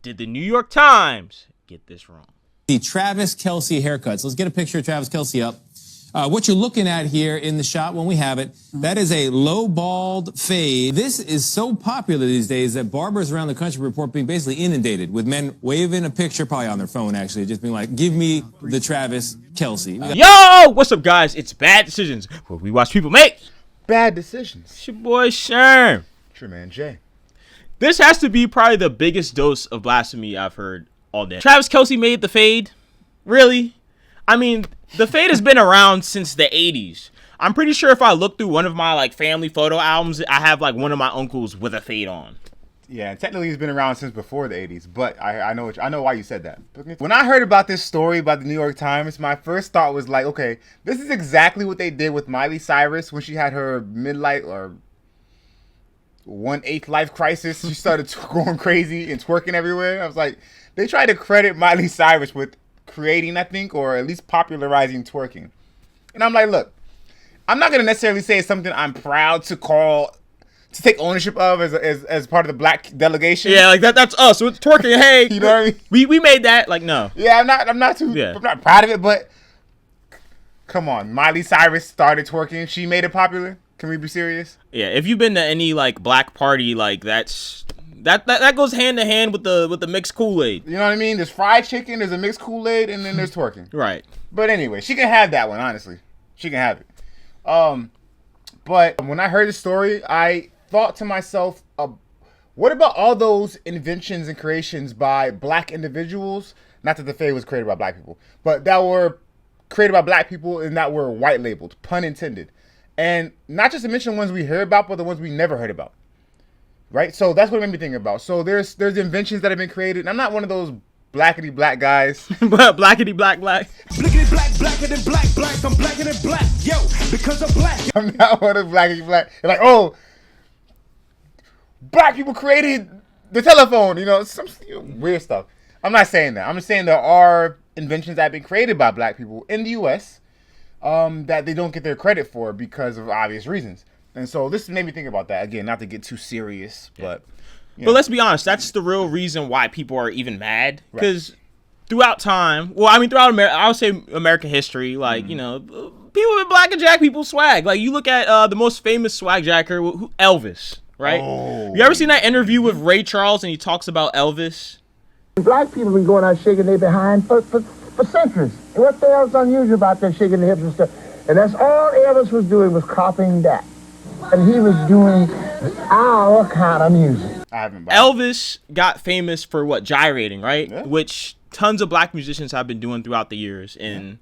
did the New York Times get this wrong? The Travis Kelce haircuts. Let's get a picture of Travis Kelce up. What you're looking at here in the shot when we have it, that is a low bald fade. This is so popular these days that barbers around the country report being basically inundated with men waving a picture, probably on their phone actually, just being like, give me the Travis Kelce. Yo, what's up guys? It's Bad Decisions, where we watch people make bad decisions. It's your boy Sherm. True man, Jay. This has to be probably the biggest dose of blasphemy I've heard all day. Travis Kelce made the fade? Really? I mean, the fade has been around since the 80s. I'm pretty sure if I look through one of my family photo albums, I have one of my uncles with a fade on. Yeah, technically it's been around since before the 80s, but I know why you said that. When I heard about this story about the New York Times, my first thought was like, okay, this is exactly what they did with Miley Cyrus when she had her midlife or 1/8 life crisis. She started going crazy and twerking everywhere. I was like, they tried to credit Miley Cyrus with creating, I think, or at least popularizing twerking. And I'm like, look, I'm not going to necessarily say it's something I'm proud to take ownership of as part of the black delegation. Yeah, that's us. It's twerking. Hey, you know what I mean? We made that. No. Yeah, I'm not proud of it, but come on. Miley Cyrus started twerking. She made it popular. Can we be serious? Yeah, if you've been to any black party, that goes hand to hand with the mixed Kool-Aid. You know what I mean? There's fried chicken, there's a mixed Kool-Aid, and then there's twerking. Right. But anyway, she can have that one, honestly. She can have it. But when I heard the story, I thought to myself, what about all those inventions and creations by black individuals? Not that the fade was created by black people, but that were created by black people and that were white labeled, pun intended. And not just to mention ones we heard about, but the ones we never heard about. Right? So that's what it made me think about. So there's inventions that have been created. And I'm not one of those blackety black guys. Blackety black. Blickety black, blacker than black. I'm blacker than black. Yo, because I'm black. I'm not one of blackety black. They're like, oh, black people created the telephone. Some weird stuff. I'm not saying that. I'm just saying there are inventions that have been created by black people in the U.S. That they don't get their credit for because of obvious reasons. And so this made me think about that. Again, not to get too serious, but... But let's be honest, that's the real reason why people are even mad. Because throughout time, throughout I would say American history, people with black and jack people swag. You look at the most famous swag jacker, Elvis, right? Oh. You ever seen that interview with Ray Charles and he talks about Elvis? Black people have been going out shaking their behind for centuries. And what the hell's unusual about them shaking their hips and stuff? And that's all Elvis was doing, was copying that. And he was doing our kind of music. Elvis got famous for gyrating, right? Yeah. Which tons of black musicians have been doing throughout the years. And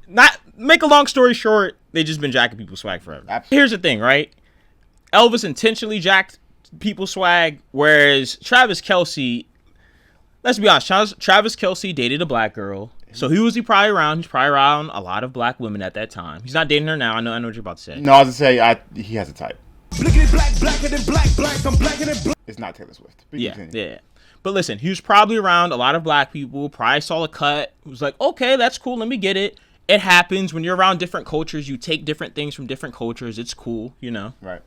not make a long story short, they just been jacking people's swag forever. Absolutely. Here's the thing, right? Elvis intentionally jacked people's swag, whereas Travis Kelce, let's be honest, Travis Kelce dated a black girl. So he's probably around a lot of black women at that time. He's not dating her now. I know what you're about to say. No, I was going to say, he has a type. Blickety black, blacker than black. I'm blacker than black. It's not Taylor Swift. Yeah. But listen, he was probably around a lot of black people, probably saw the cut, was like, okay, that's cool, let me get it. It happens. When you're around different cultures, you take different things from different cultures. It's cool, Right.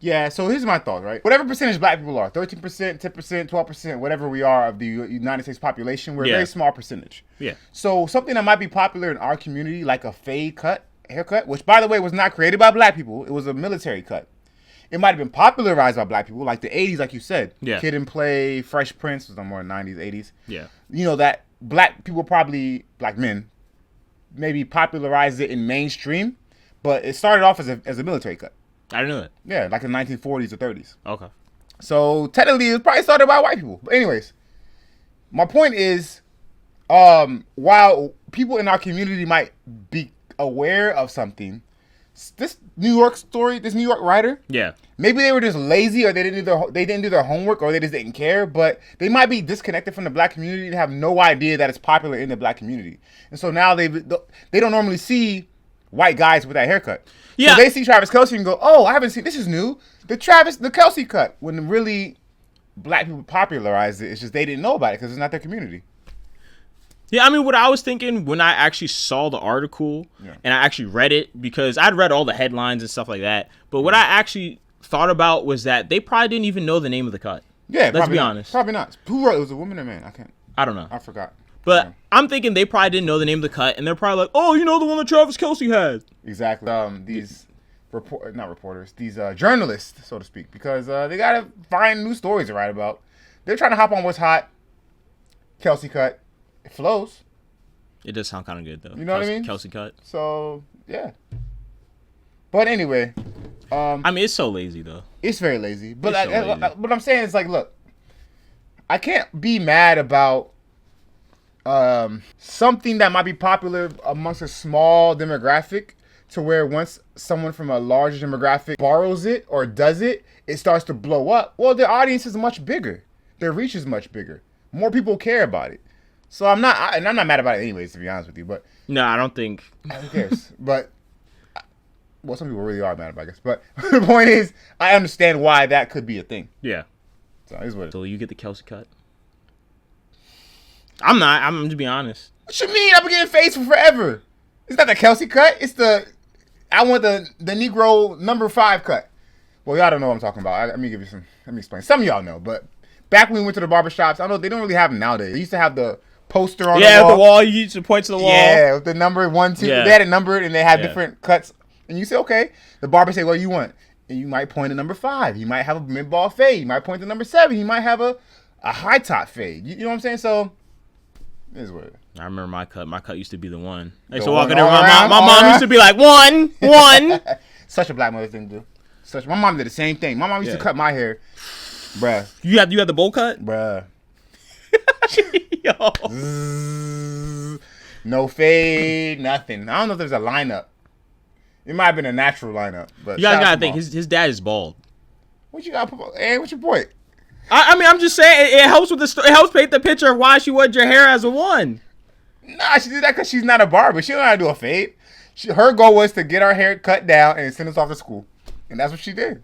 Yeah, so here's my thought, right? Whatever percentage black people are, 13%, 10%, 12%, whatever we are of the United States population, we're a very small percentage. Yeah. So something that might be popular in our community, like a fade haircut, which, by the way, was not created by black people. It was a military cut. It might have been popularized by black people, like the 80s, like you said. Yeah. Kid and Play, Fresh Prince, was more 90s, 80s. Yeah. That black people black men, maybe popularized it in mainstream, but it started off as a military cut. I didn't know that. Yeah, like in the 1940s or 30s. Okay. So technically, it was probably started by white people. But anyways, my point is, while people in our community might be aware of something, this New York writer, maybe they were just lazy, or they didn't do their homework, or they just didn't care. But they might be disconnected from the black community and have no idea that it's popular in the black community. And so now they don't normally see white guys with that haircut. Yeah. So they see Travis Kelce and go, oh, I haven't seen, this is new. The Kelce cut. When really black people popularized it, it's just they didn't know about it because it's not their community. Yeah, what I was thinking when I actually saw the article and I actually read it, because I'd read all the headlines and stuff like that, but what I actually thought about was that they probably didn't even know the name of the cut. Yeah, Let's be honest. Probably not. Who wrote it? Was a woman or man? I don't know. I forgot. But Yeah. I'm thinking they probably didn't know the name of the cut, and they're probably like, "Oh, you know the one that Travis Kelce had." Exactly. These these journalists, so to speak, because they gotta find new stories to write about. They're trying to hop on what's hot. Kelce cut. It flows. It does sound kind of good though. You know what I mean? Kelce cut. So yeah. But anyway, I mean, it's so lazy though. it's very lazy. But It's so lazy. what I'm saying is like, look, I can't be mad about something that might be popular amongst a small demographic to where once someone from a larger demographic borrows it or does it, it starts to blow up. Well, their audience is much bigger. Their reach is much bigger. More people care about it. So I'm not mad about it anyways, to be honest with you. But No, I don't think. who cares? But well, some people really are mad about it, I guess. But the point is, I understand why that could be a thing. Yeah. So it's what it is. So you get the Kelce cut. I'm not. I'm to be honest. What you mean? I've been getting faced for forever. It's not the Kelce cut. It's I want the Negro number 5 cut. Well, y'all don't know what I'm talking about. Let me explain. Some of y'all know, but back when we went to the barbershops, I know they don't really have them nowadays. They used to have the poster on The wall. You used to point to the wall. Yeah, with the number 1, 2. Yeah. They had it numbered and they had Yeah. different cuts. And you say, okay. The barber say, what do you want? And you might point to number 5. You might have a mid-ball fade. You might point to number 7. You might have a high top fade. You know what I'm saying? So, it is what it is. I remember my cut. My cut used to be the one. I The used to one walk in there. all My around, all mom around? used to be like, one. Such a black mother thing to do. My mom did the same thing. My mom used to cut my hair. Bruh. You had the bowl cut? Bruh. Yo. Zzz. No fade, nothing. I don't know if there's a lineup. It might have been a natural lineup. But You guys shout out gotta to think. Mom. His dad is bald. What you got? Hey, what's your point? I mean, I'm just saying it helps with the it helps paint the picture of why she wanted your hair as a 1. Nah, she did that because she's not a barber. She don't know how to do a fade. Her goal was to get our hair cut down and send us off to school. And that's what she did.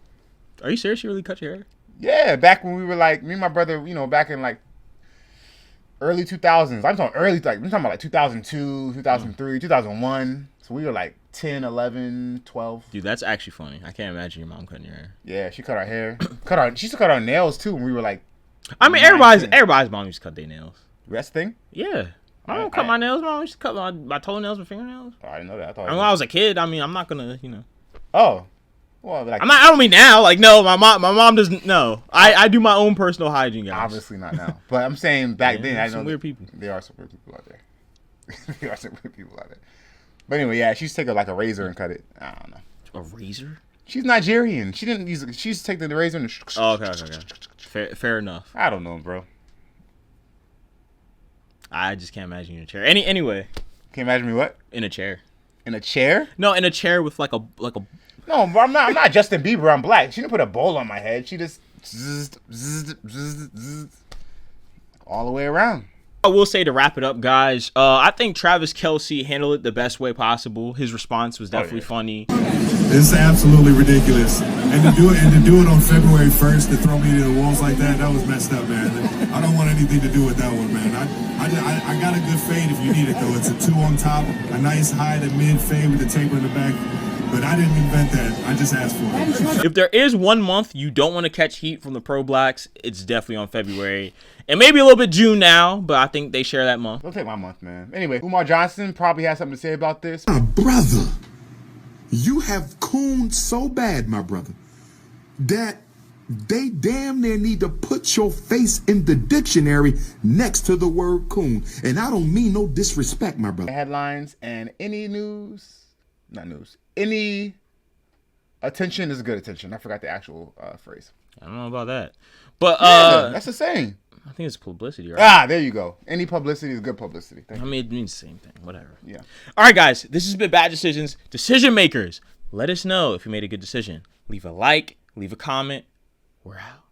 Are you serious? She really cut your hair? Yeah, back when we were like, me and my brother, back in like early 2000s. I'm talking about like 2002, 2003, 2001. So we were like 10, 11, 12. Dude, that's actually funny. I can't imagine your mom cutting your hair. Yeah, she cut our hair. She used to cut our nails too when we were like, I mean, 19. everybody's mom used to cut their nails. that's the thing? Yeah. I don't cut my nails. Mom used to cut my toenails and fingernails. Oh, I didn't know that. I thought I mean, when I was a kid, I mean, I'm not gonna, Oh. Well, like, I don't mean now. Like, no, my mom doesn't. No, I do my own personal hygiene, guys. obviously not now. But I'm saying back then, I some know weird people. There are some weird people out there. There are some weird people out there. But anyway, yeah, she used to take like a razor and cut it. I don't know. A razor? She's Nigerian. She didn't use. She used to take the razor and. Oh, okay. Fair enough. I don't know, bro. I just can't imagine you in a chair. Anyway, Can you imagine me what? in a chair. In a chair? No, in a chair with like a. No, bro, I'm not Justin Bieber. I'm black. She didn't put a bowl on my head. She just zzz, zzz, zzz, zzz, all the way around. I will say to wrap it up, guys. I think Travis Kelce handled it the best way possible. His response was definitely funny. It's absolutely ridiculous. And to do it on February 1st, to throw me to the wolves like that was messed up, man. I don't want anything to do with that one, man. I got a good fade if you need it, though. It's a 2 on top, a nice high to mid fade with the taper in the back. But I didn't invent that. I just asked for it. If there is one month you don't want to catch heat from the pro blacks, it's definitely on February. And maybe a little bit June now, but I think they share that month. Don't take my month, man. Anyway, Umar Johnson probably has something to say about this. My brother, you have cooned so bad, my brother, that they damn near need to put your face in the dictionary next to the word coon. And I don't mean no disrespect, my brother. Headlines and any any attention is good attention. I forgot the actual phrase. I don't know about that. But That's the saying. I think it's publicity, right? Ah, there you go. Any publicity is good publicity. Thank I you. mean, it means the same thing. Whatever. Yeah. All right, guys. This has been Bad Decisions. Decision makers, let us know if you made a good decision. Leave a like. Leave a comment. We're out.